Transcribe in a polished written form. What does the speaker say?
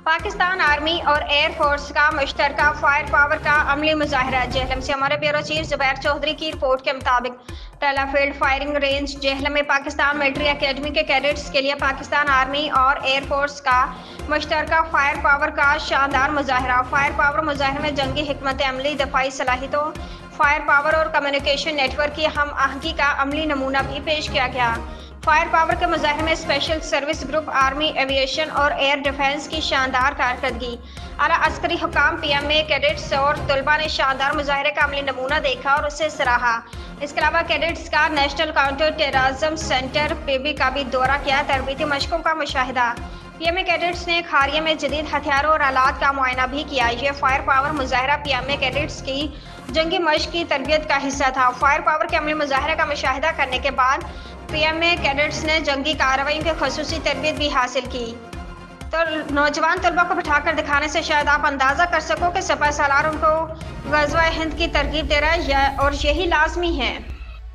Pakistan army और air force का मुश्तरका fire power का अमली मुजाहरा। जेहलम से हमारे ब्यूरो चीफ जुबैर चौधरी की रिपोर्ट के मुताबिक टेला फील्ड फायरिंग रेंज जेहलम में पाकिस्तान मिलिट्री एकेडमी के कैडेट्स के लिए पाकिस्तान आर्मी और एयर फोर्स का मुश्तरका फायर पावर का शानदार मुजाहरा। फायर पावर मुजाहरे में जंगी हिकमत अमली, दफाई सलाहियतों, फायर पावर और कम्युनिकेशन नेटवर्क की हम आहंगी का अमली नमूना भी पेश किया गया। फायर पावर के मुजाहरे में special service group, army, aviation और एयर डिफेंस की शानदार कारकर्दगी। आला अस्करी हुकाम, PMA कैडेट्स और तलबा ने शानदार मुजाहरे का अमली नमूना देखा और उसे सराहा। इसके अलावा कैडेट्स का national counter terrorism centre PB का भी दौरा किया, तरबीती मशकों का मुशाहिदा। PMA कैडेट्स ने खारिया में जदीद हथियारों और आलात का मुआयना भी किया। यह फायर पावर मुजाहरा PMA कैडेट्स की जंगी मश्क की तरबियत का हिस्सा था। फायर पावर के अमली मुजाहरे का मुशाहिदा करने के बाद PMA कैडेट्स ने जंगी कार्रवाई की खसूसी तरबियत भी हासिल की। तो नौजवान तलबा को बिठाकर दिखाने से शायद आप अंदाज़ा कर सको कि सपा सालार उनको ग़ज़वा हिंद की तरगीब दे रहा है और यही लाजमी है।